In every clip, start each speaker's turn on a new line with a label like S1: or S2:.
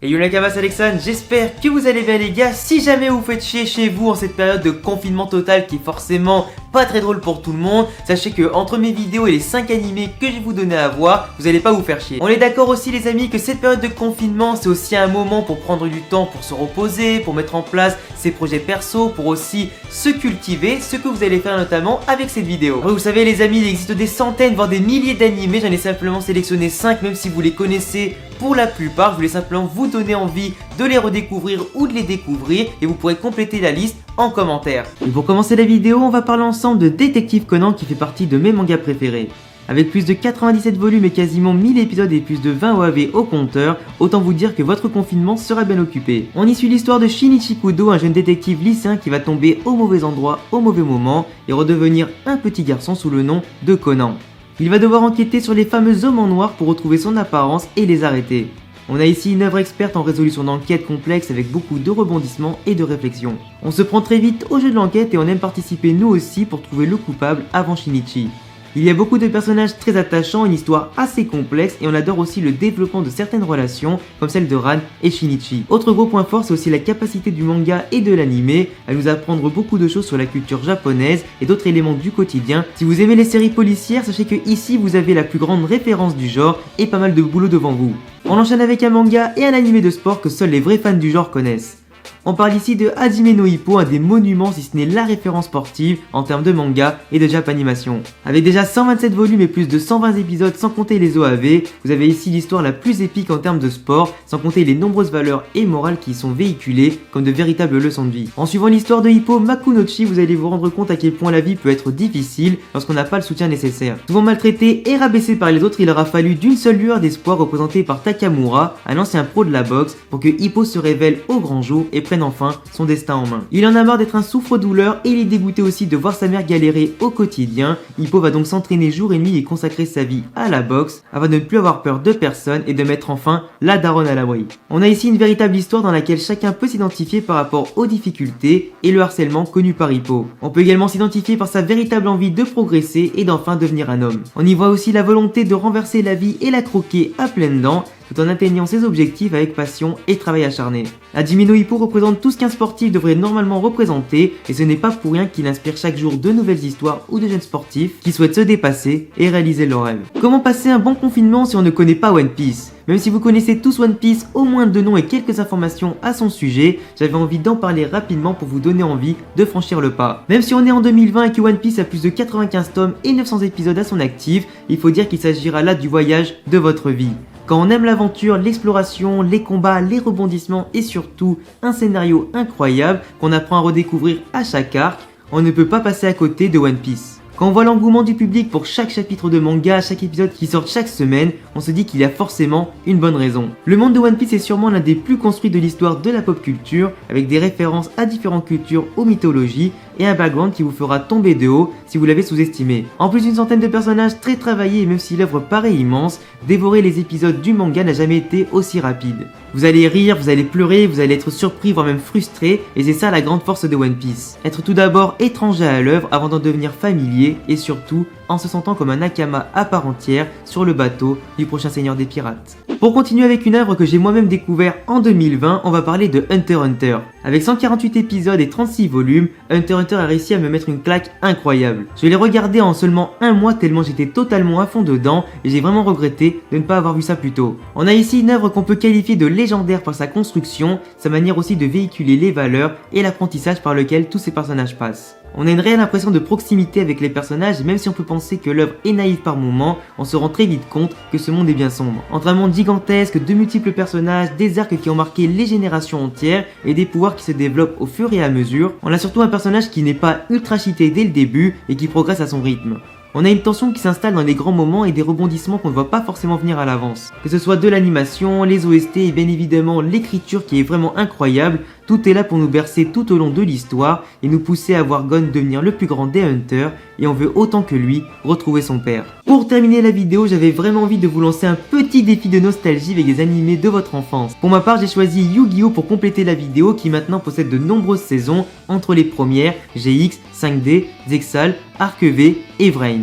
S1: Et yo Nakama, c'est Alexandre, j'espère que vous allez bien les gars. Si jamais vous faites chier chez vous en cette période de confinement total qui est forcément pas très drôle pour tout le monde, sachez que entre mes vidéos et les 5 animés que je vais vous donner à voir, vous allez pas vous faire chier. On est d'accord aussi les amis que cette période de confinement c'est aussi un moment pour prendre du temps pour se reposer, pour mettre en place ses projets perso, pour aussi se cultiver, ce que vous allez faire notamment avec cette vidéo. Alors, vous savez les amis, il existe des centaines voire des milliers d'animés, j'en ai simplement sélectionné 5 même si vous les connaissez pour la plupart. Je voulais simplement vous donner envie de les redécouvrir ou de les découvrir et vous pourrez compléter la liste en commentaire. Et pour commencer la vidéo, on va parler ensemble de Détective Conan qui fait partie de mes mangas préférés. Avec plus de 97 volumes et quasiment 1000 épisodes et plus de 20 OAV au compteur, autant vous dire que votre confinement sera bien occupé. On y suit l'histoire de Shinichi Kudo, un jeune détective lycéen qui va tomber au mauvais endroit au mauvais moment et redevenir un petit garçon sous le nom de Conan. Il va devoir enquêter sur les fameux hommes en noir pour retrouver son apparence et les arrêter. On a ici une œuvre experte en résolution d'enquête complexe avec beaucoup de rebondissements et de réflexion. On se prend très vite au jeu de l'enquête et on aime participer nous aussi pour trouver le coupable avant Shinichi. Il y a beaucoup de personnages très attachants, une histoire assez complexe et on adore aussi le développement de certaines relations comme celle de Ran et Shinichi. Autre gros point fort, c'est aussi la capacité du manga et de l'anime à nous apprendre beaucoup de choses sur la culture japonaise et d'autres éléments du quotidien. Si vous aimez les séries policières, sachez que ici vous avez la plus grande référence du genre et pas mal de boulot devant vous. On enchaîne avec un manga et un anime de sport que seuls les vrais fans du genre connaissent. On parle ici de Hajime no Ippo, un des monuments si ce n'est la référence sportive en termes de manga et de Japanimation. Avec déjà 127 volumes et plus de 120 épisodes sans compter les OAV, vous avez ici l'histoire la plus épique en termes de sport, sans compter les nombreuses valeurs et morales qui y sont véhiculées comme de véritables leçons de vie. En suivant l'histoire de Hippo Makunochi, vous allez vous rendre compte à quel point la vie peut être difficile lorsqu'on n'a pas le soutien nécessaire. Souvent maltraité et rabaissé par les autres, il aura fallu d'une seule lueur d'espoir représentée par Takamura, un ancien pro de la boxe, pour que Hippo se révèle au grand jour et prenne enfin son destin en main. Il en a marre d'être un souffre-douleur et il est dégoûté aussi de voir sa mère galérer au quotidien. Hippo va donc s'entraîner jour et nuit et consacrer sa vie à la boxe afin de ne plus avoir peur de personne et de mettre enfin la daronne à l'abri. On a ici une véritable histoire dans laquelle chacun peut s'identifier par rapport aux difficultés et le harcèlement connu par Hippo. On peut également s'identifier par sa véritable envie de progresser et d'enfin devenir un homme. On y voit aussi la volonté de renverser la vie et la croquer à pleines dents tout en atteignant ses objectifs avec passion et travail acharné. Hajime no Ippo représente tout ce qu'un sportif devrait normalement représenter et ce n'est pas pour rien qu'il inspire chaque jour de nouvelles histoires ou de jeunes sportifs qui souhaitent se dépasser et réaliser leurs rêves. Comment passer un bon confinement si on ne connaît pas One Piece ? Même si vous connaissez tous One Piece, au moins de noms et quelques informations à son sujet, j'avais envie d'en parler rapidement pour vous donner envie de franchir le pas. Même si on est en 2020 et que One Piece a plus de 95 tomes et 900 épisodes à son actif, il faut dire qu'il s'agira là du voyage de votre vie. Quand on aime l'aventure, l'exploration, les combats, les rebondissements et surtout un scénario incroyable qu'on apprend à redécouvrir à chaque arc, on ne peut pas passer à côté de One Piece. Quand on voit l'engouement du public pour chaque chapitre de manga, chaque épisode qui sort chaque semaine, on se dit qu'il y a forcément une bonne raison. Le monde de One Piece est sûrement l'un des plus construits de l'histoire de la pop culture, avec des références à différentes cultures ou mythologies, et un background qui vous fera tomber de haut si vous l'avez sous-estimé. En plus d'une centaine de personnages très travaillés et même si l'œuvre paraît immense, dévorer les épisodes du manga n'a jamais été aussi rapide. Vous allez rire, vous allez pleurer, vous allez être surpris voire même frustré et c'est ça la grande force de One Piece. Être tout d'abord étranger à l'œuvre avant d'en devenir familier et surtout en se sentant comme un Nakama à part entière sur le bateau du prochain seigneur des pirates. Pour continuer avec une œuvre que j'ai moi-même découvert en 2020, on va parler de Hunter x Hunter. Avec 148 épisodes et 36 volumes, Hunter x Hunter a réussi à me mettre une claque incroyable. Je l'ai regardé en seulement un mois tellement j'étais totalement à fond dedans et j'ai vraiment regretté de ne pas avoir vu ça plus tôt. On a ici une œuvre qu'on peut qualifier de légendaire par sa construction, sa manière aussi de véhiculer les valeurs et l'apprentissage par lequel tous ces personnages passent. On a une réelle impression de proximité avec les personnages et même si on peut penser que l'œuvre est naïve par moments, on se rend très vite compte que ce monde est bien sombre. Entre un monde gigantesque, de multiples personnages, des arcs qui ont marqué les générations entières et des pouvoirs qui se développent au fur et à mesure, on a surtout un personnage qui n'est pas ultra cheaté dès le début et qui progresse à son rythme. On a une tension qui s'installe dans les grands moments et des rebondissements qu'on ne voit pas forcément venir à l'avance. Que ce soit de l'animation, les OST et bien évidemment l'écriture qui est vraiment incroyable, tout est là pour nous bercer tout au long de l'histoire et nous pousser à voir Gon devenir le plus grand des Hunters et on veut autant que lui retrouver son père. Pour terminer la vidéo, j'avais vraiment envie de vous lancer un petit défi de nostalgie avec des animés de votre enfance. Pour ma part, j'ai choisi Yu-Gi-Oh pour compléter la vidéo qui maintenant possède de nombreuses saisons entre les premières GX, 5D, Zexal, Arc V et Vrain.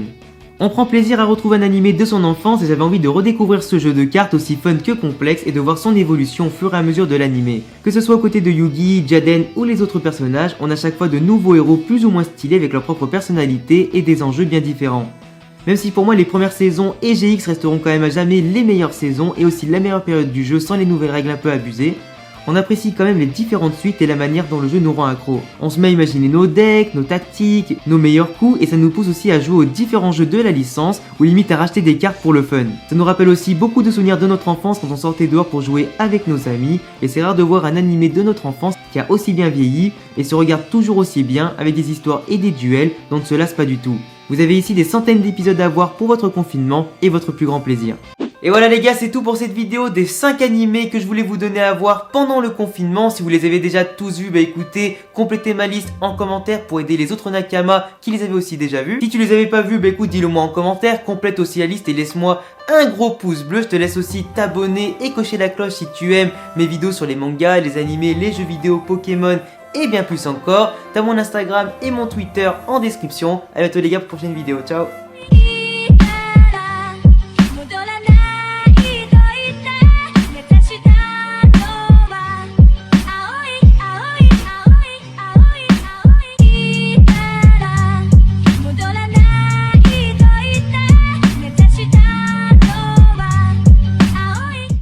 S1: On prend plaisir à retrouver un animé de son enfance et j'avais envie de redécouvrir ce jeu de cartes aussi fun que complexe et de voir son évolution au fur et à mesure de l'animé. Que ce soit aux côtés de Yugi, Jaden ou les autres personnages, on a chaque fois de nouveaux héros plus ou moins stylés avec leur propre personnalité et des enjeux bien différents. Même si pour moi les premières saisons et GX resteront quand même à jamais les meilleures saisons et aussi la meilleure période du jeu sans les nouvelles règles un peu abusées, on apprécie quand même les différentes suites et la manière dont le jeu nous rend accro. On se met à imaginer nos decks, nos tactiques, nos meilleurs coups et ça nous pousse aussi à jouer aux différents jeux de la licence ou limite à racheter des cartes pour le fun. Ça nous rappelle aussi beaucoup de souvenirs de notre enfance quand on sortait dehors pour jouer avec nos amis et c'est rare de voir un animé de notre enfance qui a aussi bien vieilli et se regarde toujours aussi bien avec des histoires et des duels dont on ne se lasse pas du tout. Vous avez ici des centaines d'épisodes à voir pour votre confinement et votre plus grand plaisir. Et voilà les gars, c'est tout pour cette vidéo des 5 animés que je voulais vous donner à voir pendant le confinement. Si vous les avez déjà tous vus, bah écoutez, complétez ma liste en commentaire pour aider les autres Nakama qui les avaient aussi déjà vus. Si tu les avais pas vus, bah écoute, dis-le moi en commentaire, complète aussi la liste et laisse-moi un gros pouce bleu. Je te laisse aussi t'abonner et cocher la cloche si tu aimes mes vidéos sur les mangas, les animés, les jeux vidéo, Pokémon et bien plus encore. T'as mon Instagram et mon Twitter en description. A bientôt les gars pour une prochaine vidéo, ciao.